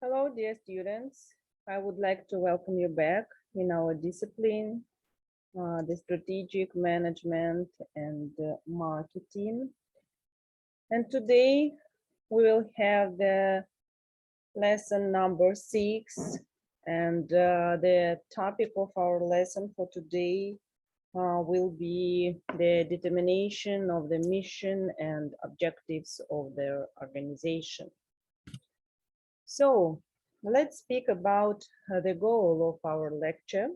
Hello, dear students. I would like to welcome you back in our discipline, the strategic management and marketing. And today we will have the lesson number 6. And the topic of our lesson for today will be the determination of the mission and objectives of their organization. So let's speak about the goal of our lecture.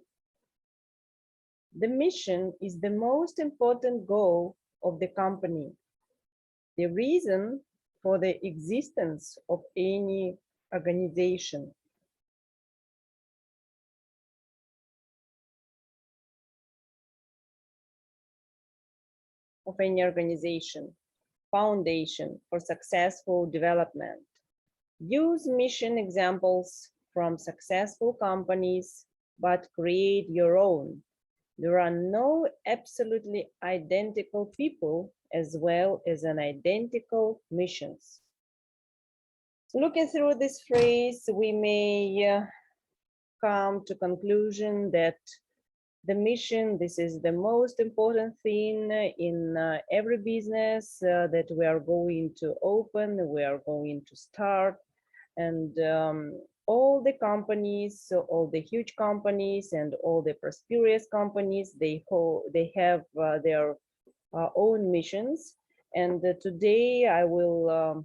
The mission is the most important goal of the company, the reason for the existence of any organization. Foundation for successful development. Use mission examples from successful companies, but create your own. There are no absolutely identical people as well as an identical missions. Looking through this phrase, we may come to conclusion that the mission, this is the most important thing in every business that we are going to open, we are going to start. And all the companies, so all the huge companies and all the prosperous companies, they have their own missions. And today I will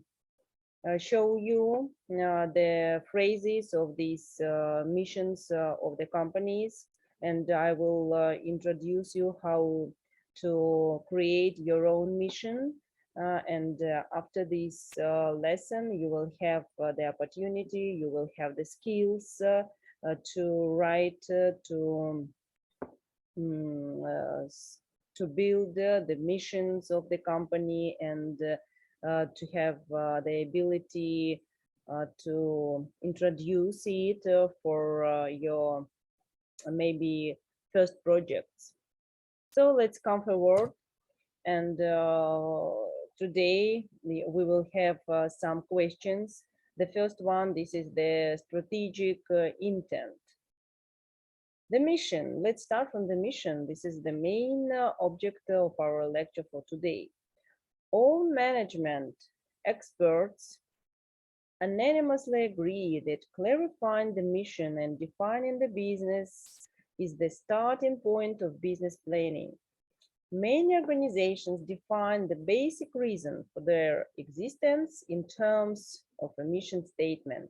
show you the phrases of these missions of the companies, and I will introduce you how to create your own mission. And after this lesson, you will have the opportunity, you will have the skills to write, to build the missions of the company, and to have the ability to introduce it for your maybe first projects. So let's come forward, and today we will have some questions. The first one, this is the strategic intent. The mission, let's start from the mission. This is the main object of our lecture for today. All management experts unanimously agree that clarifying the mission and defining the business is the starting point of business planning. Many organizations define the basic reason for their existence in terms of a mission statement.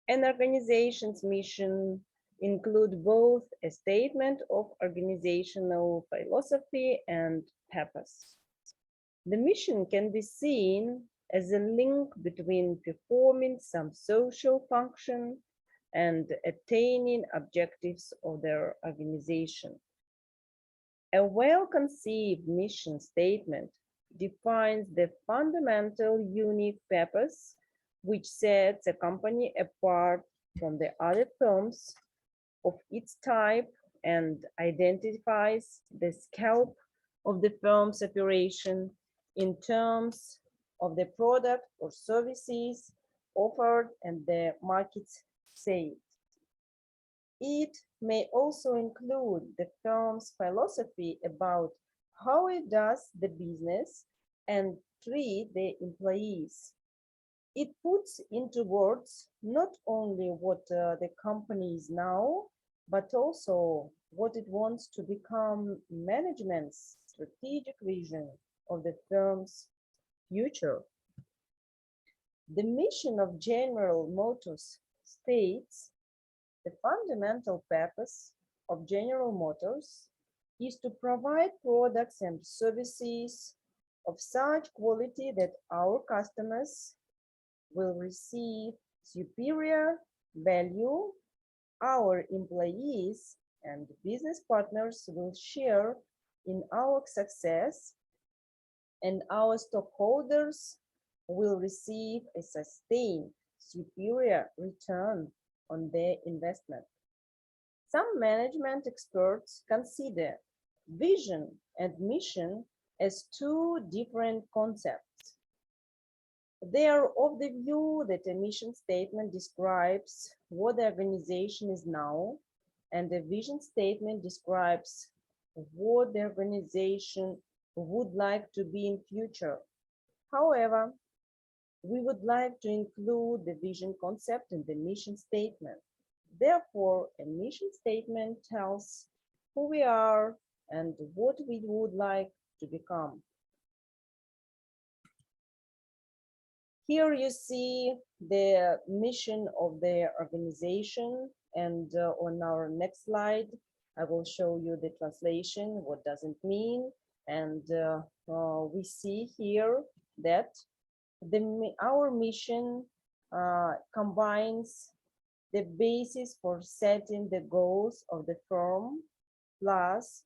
An organization's mission includes both a statement of organizational philosophy and purpose. The mission can be seen as a link between performing some social function and attaining objectives of their organization. A well-conceived mission statement defines the fundamental unique purpose which sets a company apart from the other firms of its type and identifies the scope of the firm's operation in terms of the product or services offered and the markets saved. It may also include the firm's philosophy about how it does the business and treat the employees. It puts into words not only what the company is now, but also what it wants to become management's strategic vision of the firm's future. The mission of General Motors states the fundamental purpose of General Motors is to provide products and services of such quality that our customers will receive superior value, our employees and business partners will share in our success, and our stockholders will receive a sustained superior return on their investment. Some management experts consider vision and mission as two different concepts. They are of the view that a mission statement describes what the organization is now, and the vision statement describes what the organization would like to be in future. However, we would like to include the vision concept in the mission statement. Therefore, a mission statement tells who we are and what we would like to become. Here you see the mission of the organization, and on our next slide, I will show you the translation, what does it mean, and we see here that our mission combines the basis for setting the goals of the firm, plus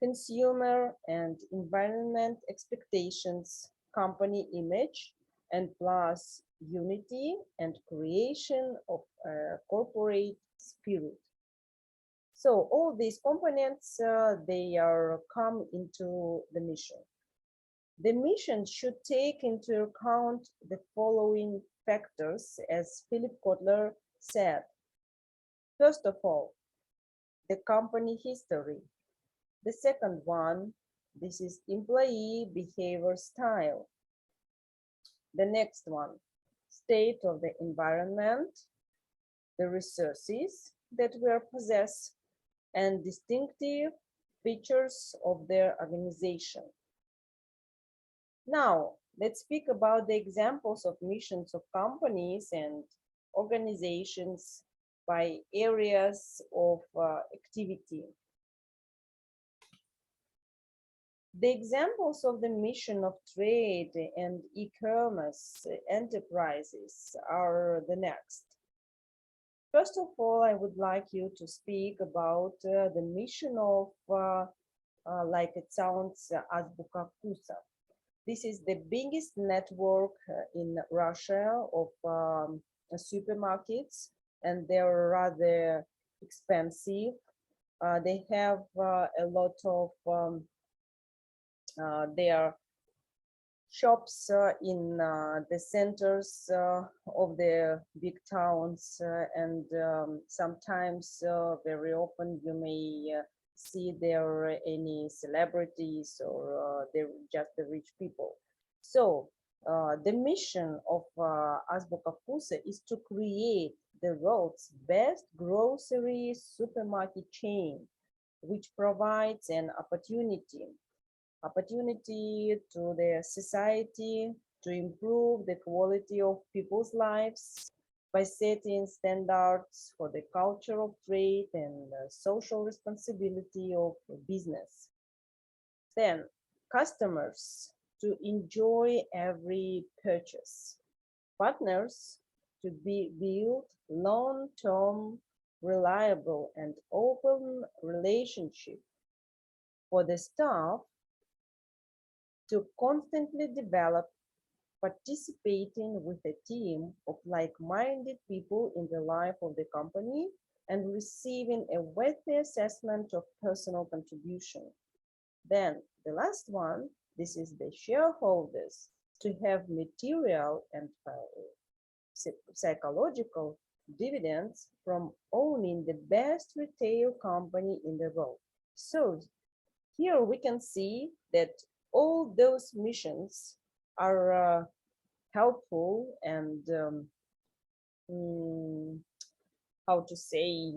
consumer and environment expectations, company image, and plus unity and creation of a corporate spirit. So all these components, they are come into the mission. The mission should take into account the following factors, as Philip Kotler said. First of all, the company history. The second one, this is employee behavior style. The next one, state of the environment, the resources that we possess, and distinctive features of their organization. Now, let's speak about the examples of missions of companies and organizations by areas of activity. The examples of the mission of trade and e-commerce enterprises are the next. First of all, I would like you to speak about the mission of, like it sounds, Azbuka Kusa. This is the biggest network in Russia of supermarkets, and they're rather expensive. They have a lot of their shops in the centers of the big towns, and sometimes very often you may see there any celebrities or they're just the rich people. So the mission of Azbuka Fusa is to create the world's best grocery supermarket chain, which provides an opportunity to the society to improve the quality of people's lives by setting standards for the culture of trade and social responsibility of business. Then, customers to enjoy every purchase. Partners to build long-term, reliable, and open relationship. For the staff, to constantly develop, participating with a team of like-minded people in the life of the company and receiving a worthy assessment of personal contribution. Then the last one, this is the shareholders, to have material and psychological dividends from owning the best retail company in the world. So here we can see that all those missions are helpful and how to say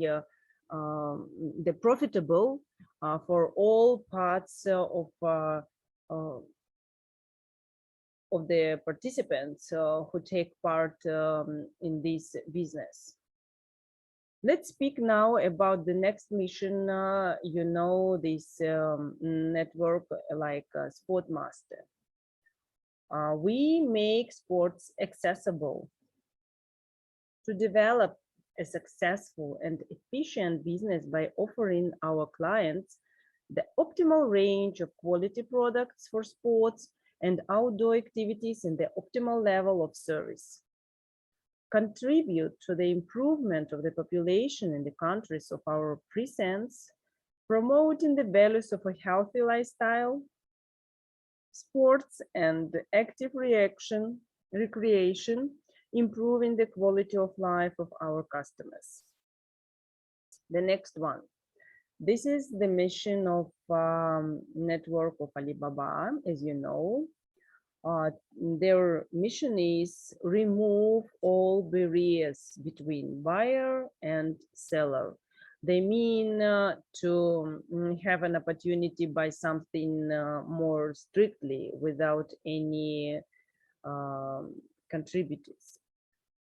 the profitable for all parts of the participants who take part in this business. Let's speak now about the next mission. You know, this network like Sportmaster. We make sports accessible. To develop a successful and efficient business by offering our clients the optimal range of quality products for sports and outdoor activities and the optimal level of service. Contribute to the improvement of the population in the countries of our presence, promoting the values of a healthy lifestyle, sports and active reaction, recreation, improving the quality of life of our customers. The next one. This is the mission of network of Alibaba, as you know. Their mission is remove all barriers between buyer and seller. They mean to have an opportunity buy something more strictly without any contributors.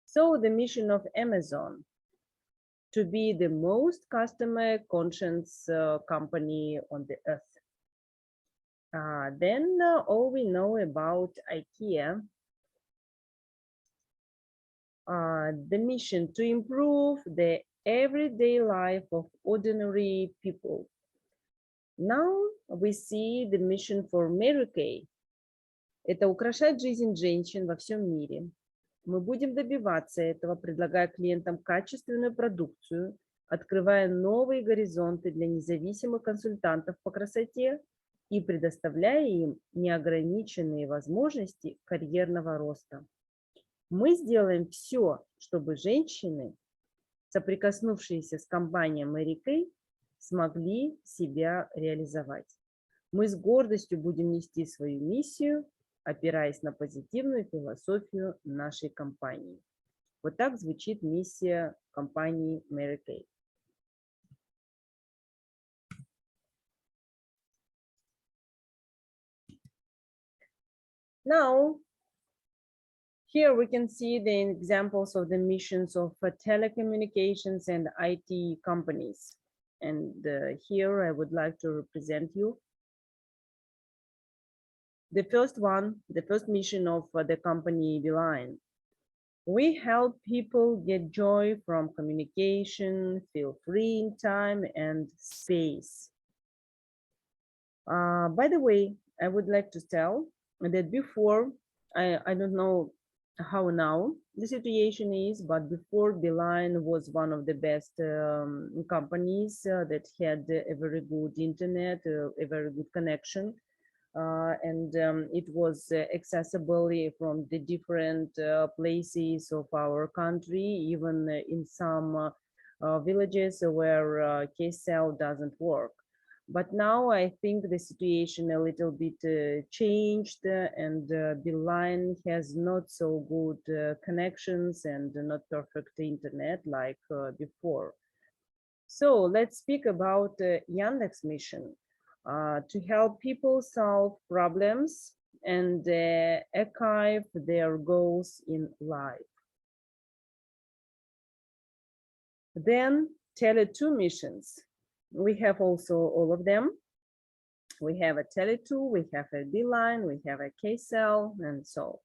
So the mission of Amazon to be the most customer conscious company on the earth. Then all we know about IKEA, the mission to improve the everyday life of ordinary people. Now we see the mission for Mary Kay. Это украшать жизнь женщин во всем мире. Мы будем добиваться этого, предлагая клиентам качественную продукцию, открывая новые горизонты для независимых консультантов по красоте и предоставляя им неограниченные возможности карьерного роста. Мы сделаем все, чтобы женщины, соприкоснувшиеся с компанией Mary Kay, смогли себя реализовать. Мы с гордостью будем нести свою миссию, опираясь на позитивную философию нашей компании. Вот так звучит миссия компании Mary Kay. Now, here we can see the examples of the missions of telecommunications and IT companies. And here I would like to represent you. The first one, the first mission of the company Beeline. We help people get joy from communication, feel free in time and space. By the way, I would like to tell that before, I don't know how now the situation is, but before Beeline was one of the best companies that had a very good internet, a very good connection. And it was accessible from the different places of our country, even in some villages where K-cell doesn't work. But now I think the situation a little bit changed, and Beeline has not so good connections and not perfect internet like before. So let's speak about Yandex mission. To help people solve problems and achieve their goals in life. Then Tele2 missions. We have also all of them. We have a Tele2, we have a Beeline, we have a K-cell, and so.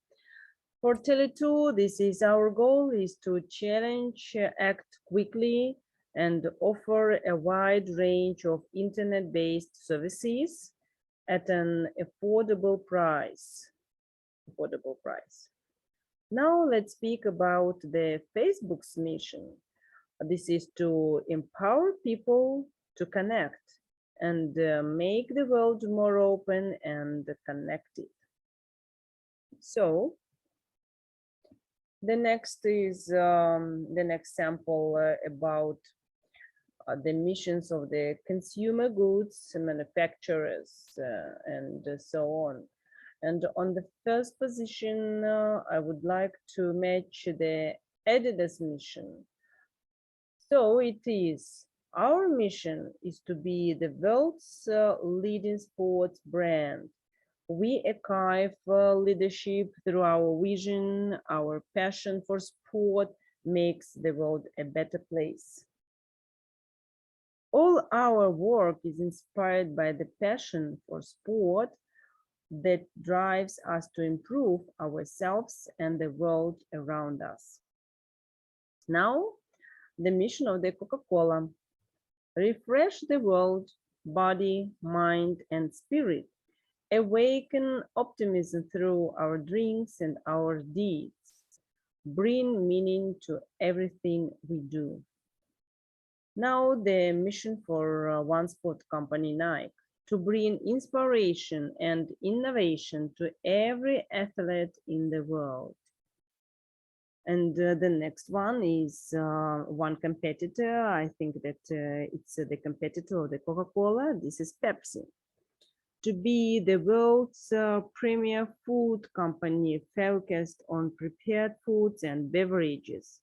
For Tele2, this is our goal, is to challenge, act quickly, and offer a wide range of internet-based services at an affordable price. Now let's speak about the Facebook's mission. This is to empower people to connect and make the world more open and connected. So the next is the next sample about the missions of the consumer goods manufacturers and so on. And on the first position, I would like to match the Adidas mission. So it is, our mission is to be the world's leading sports brand. We achieve leadership through our vision, our passion for sport makes the world a better place. All our work is inspired by the passion for sport that drives us to improve ourselves and the world around us. Now, the mission of the Coca-Cola: refresh the world, body, mind, and spirit. Awaken optimism through our drinks and our deeds. Bring meaning to everything we do. Now the mission for one sport company, Nike, to bring inspiration and innovation to every athlete in the world. And the next one is one competitor. I think that it's the competitor of the Coca-Cola. This is Pepsi. To be the world's premier food company focused on prepared foods and beverages.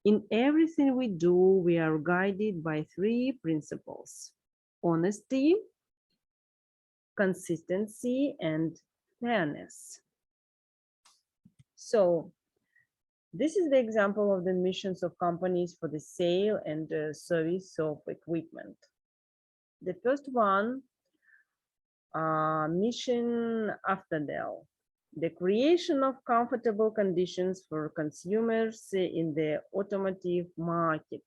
In everything we do, we are guided by three principles: honesty, consistency, and fairness. So this is the example of the missions of companies for the sale and service of equipment. The first one, mission Afterdell, the creation of comfortable conditions for consumers in the automotive market.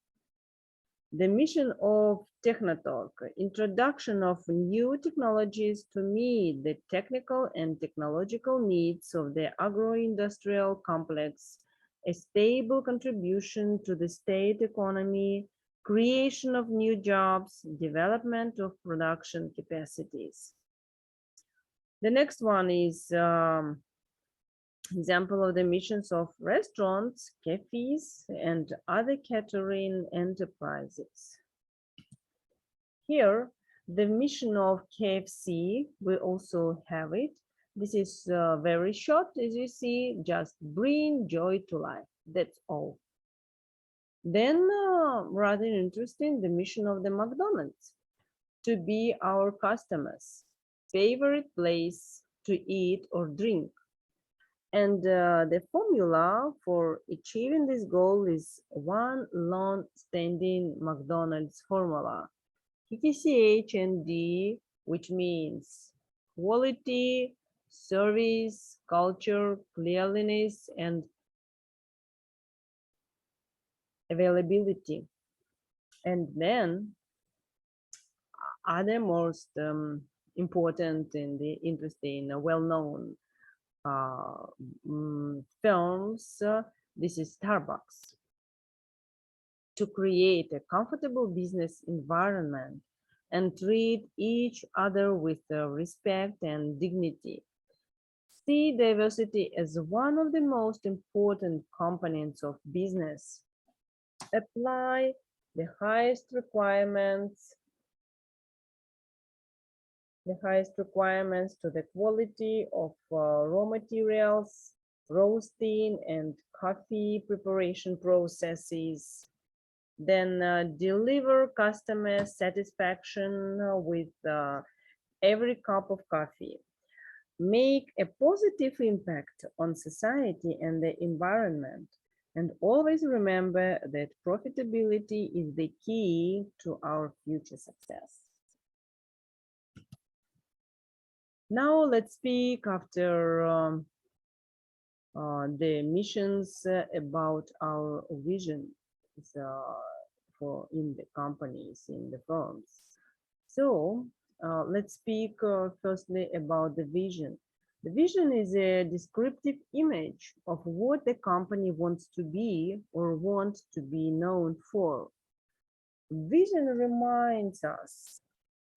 The mission of Technotalk, introduction of new technologies to meet the technical and technological needs of the agro-industrial complex, a stable contribution to the state economy, creation of new jobs, development of production capacities. The next one is example of the missions of restaurants, cafes, and other catering enterprises. Here, the mission of KFC, we also have it. This is very short, as you see, just bring joy to life. That's all. Then, rather interesting, the mission of the McDonald's, to be our customers' favorite place to eat or drink. And the formula for achieving this goal is one long-standing McDonald's formula, TTCH&D, which means quality, service, culture, cleanliness, and availability. And then other most important and interesting, well-known firms, this is Starbucks, to create a comfortable business environment and treat each other with respect and dignity. See diversity as one of the most important components of business. Apply the highest requirements to the quality of raw materials, roasting and coffee preparation processes. Then deliver customer satisfaction with every cup of coffee. Make a positive impact on society and the environment. And always remember that profitability is the key to our future success. Now let's speak after the missions about our vision for in the companies, in the firms. So let's speak firstly about the vision. The vision is a descriptive image of what the company wants to be or wants to be known for. Vision reminds us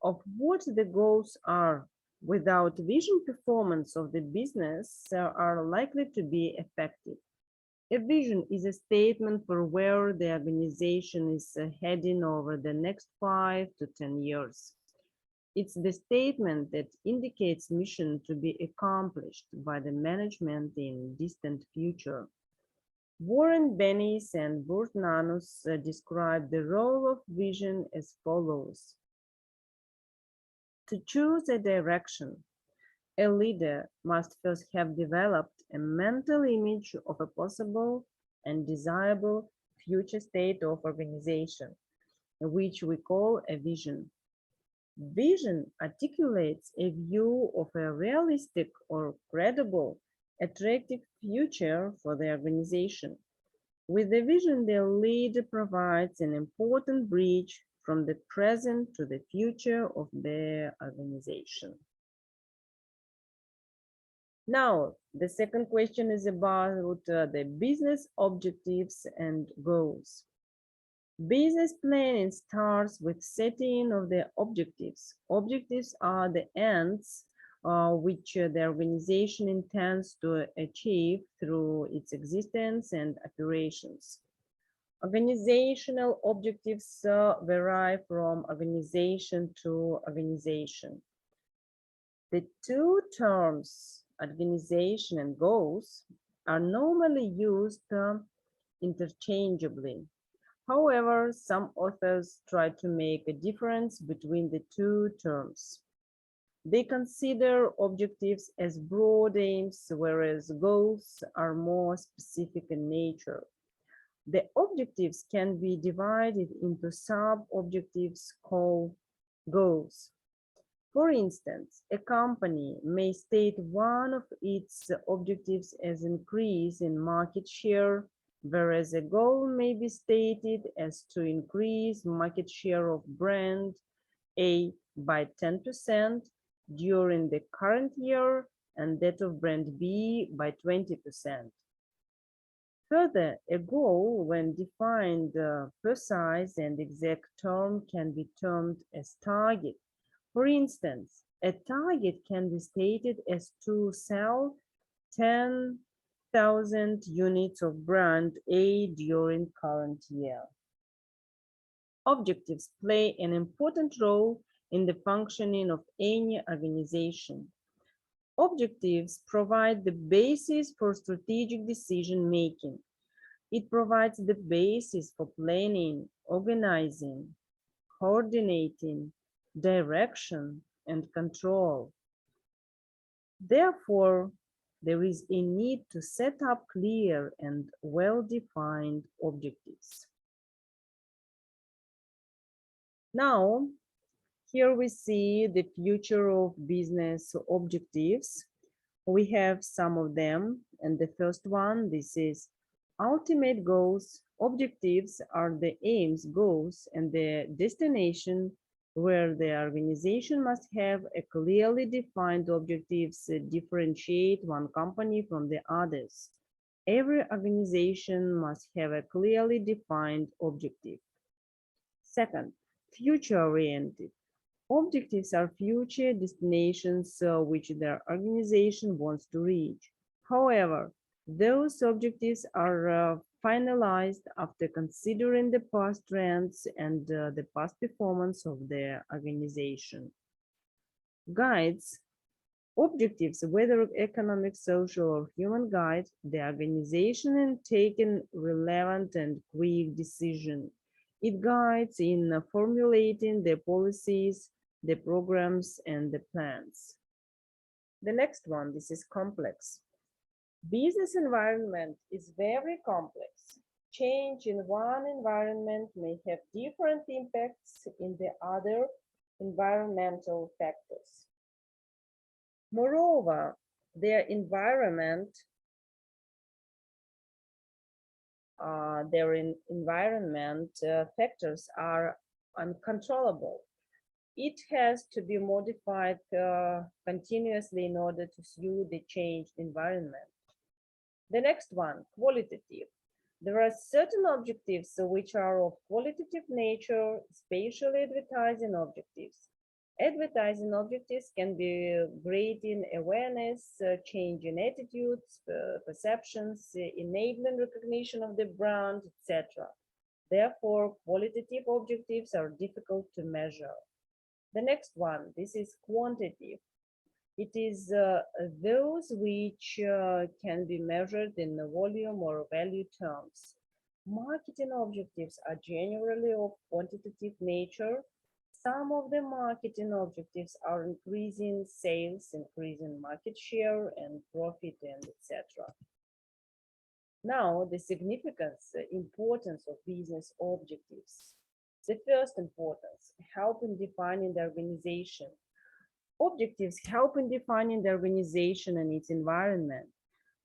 of what the goals are. Without vision, performance of the business are likely to be effective. A vision is a statement for where the organization is heading over the next 5 to 10 years. It's the statement that indicates mission to be accomplished by the management in distant future. Warren Bennis and Burt Nanus describe the role of vision as follows. To choose a direction, a leader must first have developed a mental image of a possible and desirable future state of organization, which we call a vision. Vision articulates a view of a realistic or credible, attractive future for the organization. With the vision, the leader provides an important bridge from the present to the future of their organization. Now, the second question is about the business objectives and goals. Business planning starts with setting of the objectives. Objectives are the ends which the organization intends to achieve through its existence and operations. Organizational objectives vary from organization to organization. The two terms, organization and goals, are normally used interchangeably. However, some authors try to make a difference between the two terms. They consider objectives as broad aims, whereas goals are more specific in nature. The objectives can be divided into sub-objectives called goals. For instance, a company may state one of its objectives as increase in market share, whereas a goal may be stated as to increase market share of brand A by 10% during the current year and that of brand B by 20%. Further, a goal, when defined precise and exact term, can be termed as target. For instance, a target can be stated as to sell 10,000 units of brand A during current year. Objectives play an important role in the functioning of any organization. Objectives provide the basis for strategic decision making. It provides the basis for planning, organizing, coordinating, direction, and control. Therefore, there is a need to set up clear and well-defined objectives. Now, here we see the future of business objectives. We have some of them, and the first one, this is ultimate goals. Objectives are the aims, goals, and the destination where the organization must have a clearly defined objectives differentiate one company from the others. Every organization must have a clearly defined objective. Second, future-oriented. Objectives are future destinations which their organization wants to reach. However, those objectives are finalized after considering the past trends and the past performance of the organization. Guides. Objectives, whether economic, social, or human, guide the organization in taking relevant and quick decisions. It guides in formulating the policies, the programs, and the plans. The next one, this is complex. Business environment is very complex. Change in one environment may have different impacts in the other environmental factors. Moreover, their environment factors are uncontrollable. It has to be modified continuously in order to suit the changed environment. The next one, qualitative. There are certain objectives which are of qualitative nature, especially advertising objectives. Advertising objectives can be creating awareness, changing attitudes, perceptions, enabling recognition of the brand, etc. Therefore, qualitative objectives are difficult to measure. The next one, this is quantitative. It is those which can be measured in volume or value terms. Marketing objectives are generally of quantitative nature. Some of the marketing objectives are increasing sales, increasing market share and profit, and etc. Now, the significance, importance of business objectives. The first importance, help in defining the organization. Objectives help in defining the organization and its environment.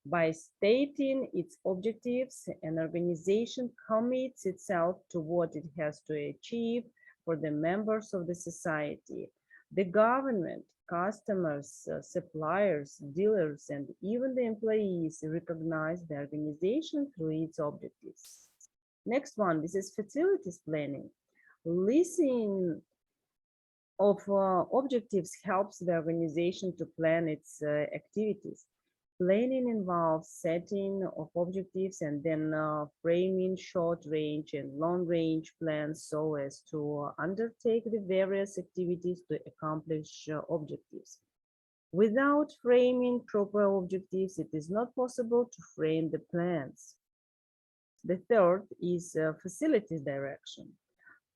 By stating its objectives, an organization commits itself to what it has to achieve for the members of the society. The government, customers, suppliers, dealers, and even the employees recognize the organization through its objectives. Next one, this is facilities planning. Listening of objectives helps the organization to plan its activities. Planning involves setting of objectives and then framing short range and long range plans so as to undertake the various activities to accomplish objectives. Without framing proper objectives, it is not possible to frame the plans. The third is facilities direction.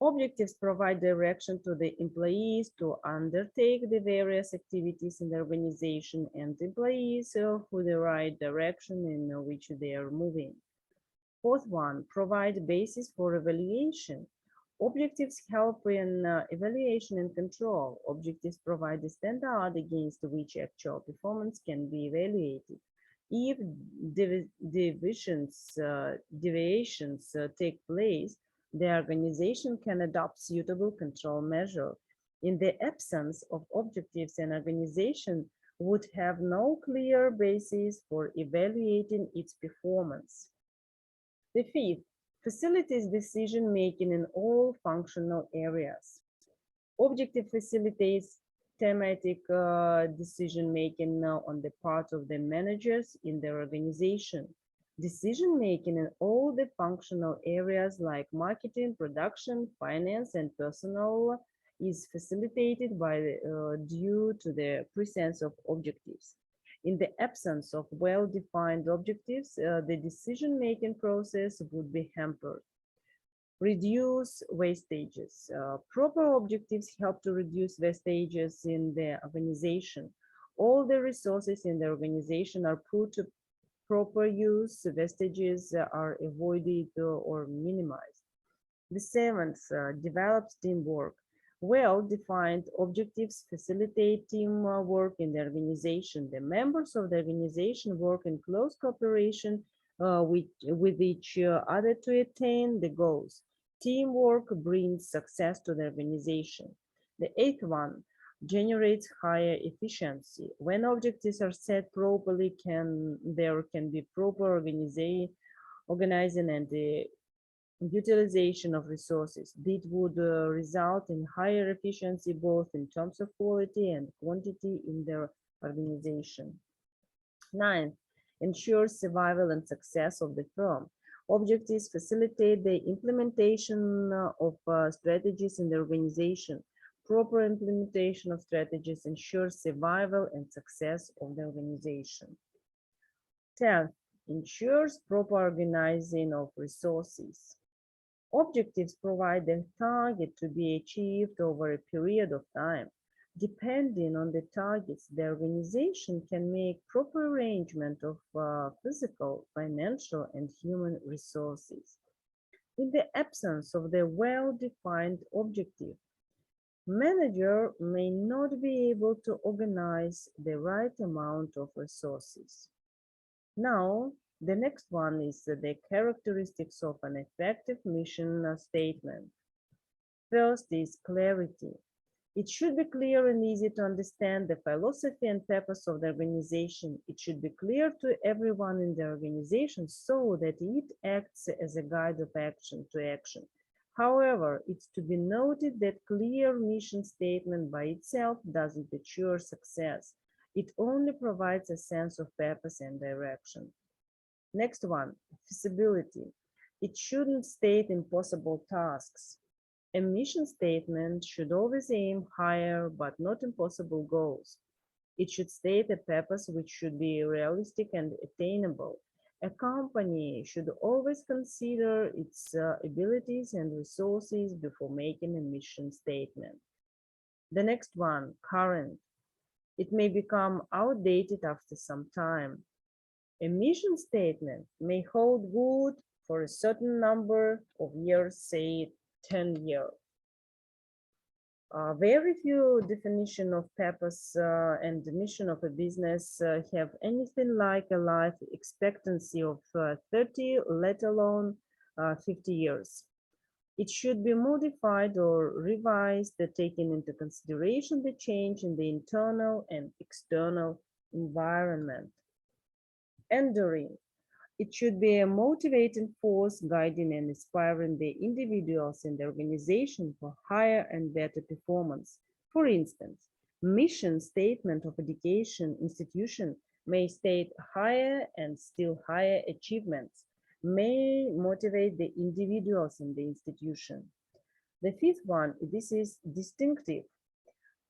Objectives provide direction to the employees to undertake the various activities in the organization and employees who the right direction in which they are moving. Fourth one, provide a basis for evaluation. Objectives help in evaluation and control. Objectives provide a standard against which actual performance can be evaluated. If deviations take place, the organization can adopt suitable control measure. In the absence of objectives, an organization would have no clear basis for evaluating its performance. The fifth, facilitates decision-making in all functional areas. Objective facilitates thematic decision-making on the part of the managers in their organization. Decision-making in all the functional areas like marketing, production, finance, and personnel is facilitated by due to the presence of objectives. In the absence of well-defined objectives, the decision-making process would be hampered. Reduce wastages. Proper objectives help to reduce wastages in the organization. All the resources in the organization are put to proper use, wastages are avoided or minimized. The seventh, develops teamwork. Well-defined objectives facilitate teamwork in the organization. The members of the organization work in close cooperation with each other to attain the goals. Teamwork brings success to the organization. The eighth one, generates higher efficiency. When objectives are set properly, there can be proper organizing and the utilization of resources. This would result in higher efficiency both in terms of quality and quantity in their organization. Ninth, ensures survival and success of the firm. Objectives facilitate the implementation of strategies in the organization. Proper implementation of strategies ensures survival and success of the organization. 10th, ensures proper organizing of resources. Objectives provide a target to be achieved over a period of time. Depending on the targets, the organization can make proper arrangement of physical, financial, and human resources. In the absence of the well-defined objective, manager may not be able to organize the right amount of resources. Now, the next one is the characteristics of an effective mission statement. First is clarity. It should be clear and easy to understand the philosophy and purpose of the organization. It should be clear to everyone in the organization so that it acts as a guide of action to action. However, it's to be noted that clear mission statement by itself doesn't ensure success. It only provides a sense of purpose and direction. Next one, feasibility. It shouldn't state impossible tasks. A mission statement should always aim higher but not impossible goals. It should state a purpose which should be realistic and attainable. A company should always consider its abilities and resources before making a mission statement. The next one, current. It may become outdated after some time. A mission statement may hold good for a certain number of years, say 10 years. Very few definition of purpose and the mission of a business have anything like a life expectancy of 30, let alone 50 years. It should be modified or revised, taking into consideration the change in the internal and external environment. Enduring. It should be a motivating force guiding and inspiring the individuals in the organization for higher and better performance. For instance, mission statement of education institution may state higher and still higher achievements, may motivate the individuals in the institution. The fifth one, this is distinctive.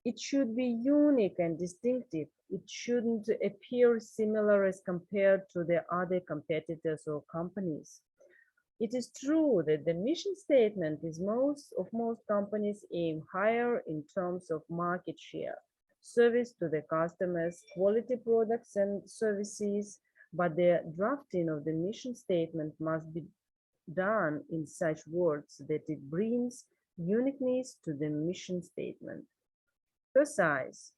It should be unique and distinctive. It shouldn't appear similar as compared to the other competitors or companies. It is true that the mission statement is most companies aim higher in terms of market share, service to the customers, quality products and services, but the drafting of the mission statement must be done in such words that it brings uniqueness to the mission statement. Precise.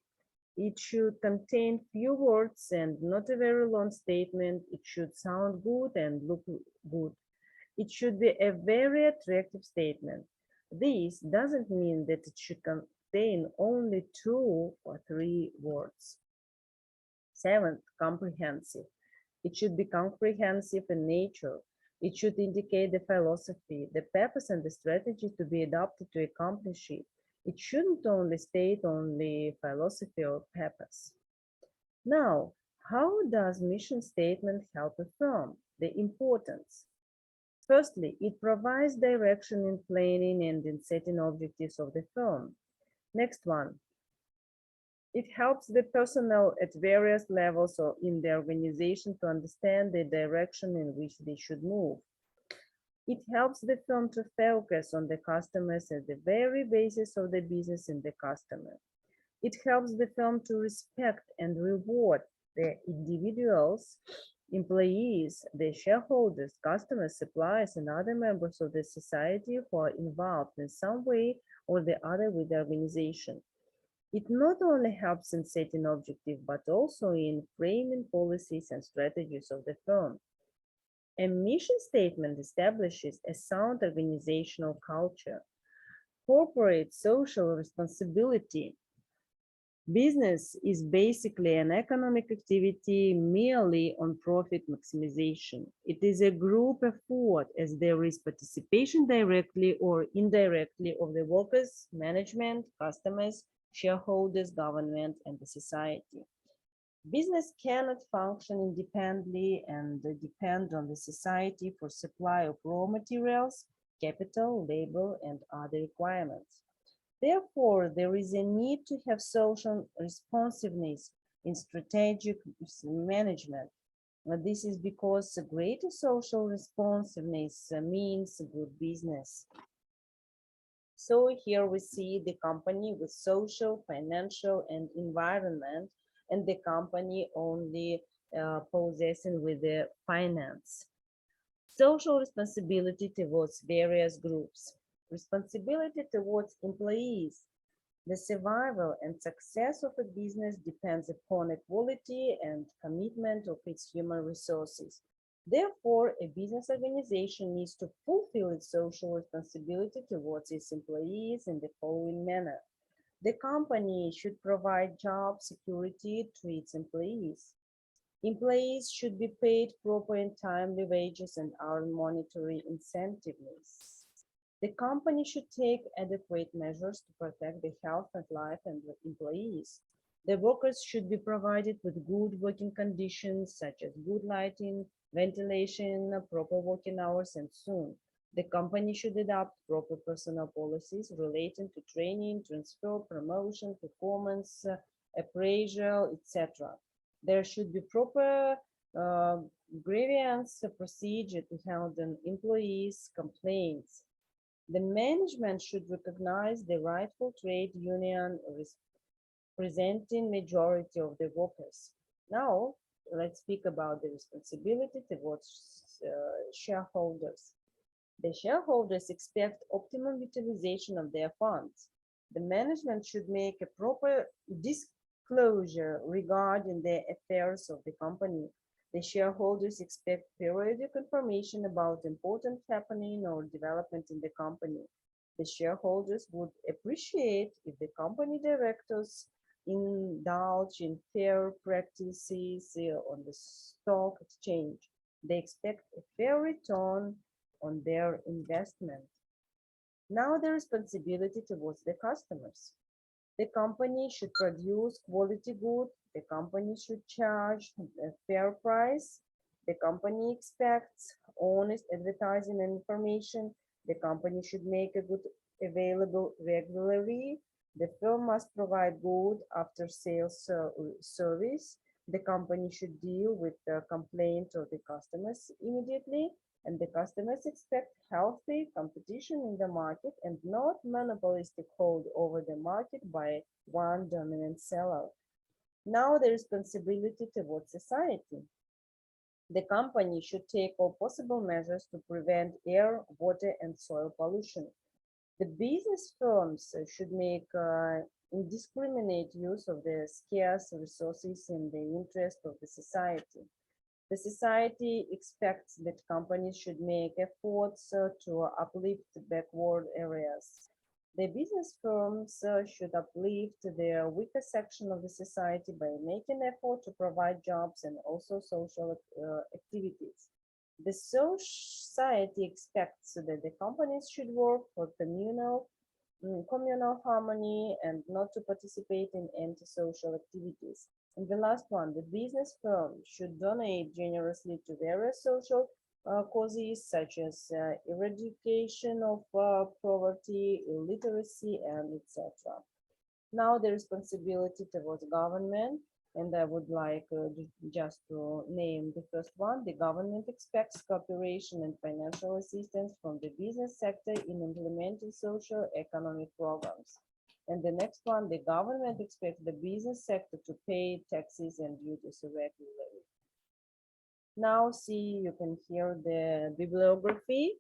It should contain few words and not a very long statement. It should sound good and look good. It should be a very attractive statement. This doesn't mean that it should contain only 2 or 3 words. Seventh, comprehensive. It should be comprehensive in nature. It should indicate the philosophy, the purpose, and the strategy to be adopted to accomplish it. It shouldn't only state only philosophy or purpose. Now, how does mission statement help a firm? The importance. Firstly, it provides direction in planning and in setting objectives of the firm. Next one, it helps the personnel at various levels or in the organization to understand the direction in which they should move. It helps the firm to focus on the customers as the very basis of the business in the customer. It helps the firm to respect and reward the individuals, employees, the shareholders, customers, suppliers, and other members of the society who are involved in some way or the other with the organization. It not only helps in setting objectives, but also in framing policies and strategies of the firm. A mission statement establishes a sound organizational culture, corporate social responsibility. Business is basically an economic activity merely on profit maximization. It is a group effort as there is participation directly or indirectly of the workers, management, customers, shareholders, government, and the society. Business cannot function independently and depend on the society for supply of raw materials, capital, labor, and other requirements. Therefore, there is a need to have social responsiveness in strategic management. This is because greater social responsiveness means good business. So here we see the company with social, financial, and environment, and the company only possessing with the finance. Social responsibility towards various groups. Responsibility towards employees. The survival and success of a business depends upon the quality and commitment of its human resources. Therefore, a business organization needs to fulfill its social responsibility towards its employees in the following manner. The company should provide job security to its employees. Employees should be paid proper and timely wages and earn monetary incentives. The company should take adequate measures to protect the health and life of the employees. The workers should be provided with good working conditions such as good lighting, ventilation, proper working hours, and so on. The company should adopt proper personnel policies relating to training, transfer, promotion, performance, appraisal, etc. There should be proper grievance procedure to handle employees' complaints. The management should recognize the rightful trade union representing majority of the workers. Now, let's speak about the responsibility towards shareholders. The shareholders expect optimum utilization of their funds. The management should make a proper disclosure regarding the affairs of the company. The shareholders expect periodic information about important happening or development in the company. The shareholders would appreciate if the company directors indulge in fair practices on the stock exchange. They expect a fair return on their investment. Now the responsibility towards the customers. The company should produce quality good. The company should charge a fair price. The company expects honest advertising and information. The company should make a good available regularly. The firm must provide good after sales service. The company should deal with the complaint of the customers immediately, and the customers expect healthy competition in the market and not monopolistic hold over the market by one dominant seller. Now the responsibility towards society. The company should take all possible measures to prevent air, water, and soil pollution. The business firms should make indiscriminate use of the scarce resources in the interest of the society. The society expects that companies should make efforts to uplift backward areas. The business firms should uplift the weaker section of the society by making effort to provide jobs and also social activities. The society expects that the companies should work for communal harmony and not to participate in antisocial activities. And the last one, the business firm should donate generously to various social causes such as eradication of poverty, illiteracy, and etc. Now the responsibility towards government, and I would like just to name the first one. The government expects cooperation and financial assistance from the business sector in implementing social economic programs. And the next one, the government expects the business sector to pay taxes and duties regularly. Now see, you can hear the bibliography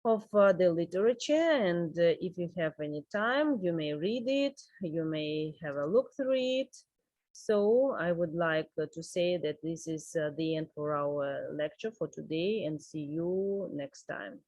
of the literature, and if you have any time, you may read it, you may have a look through it. So I would like to say that this is the end for our lecture for today, and see you next time.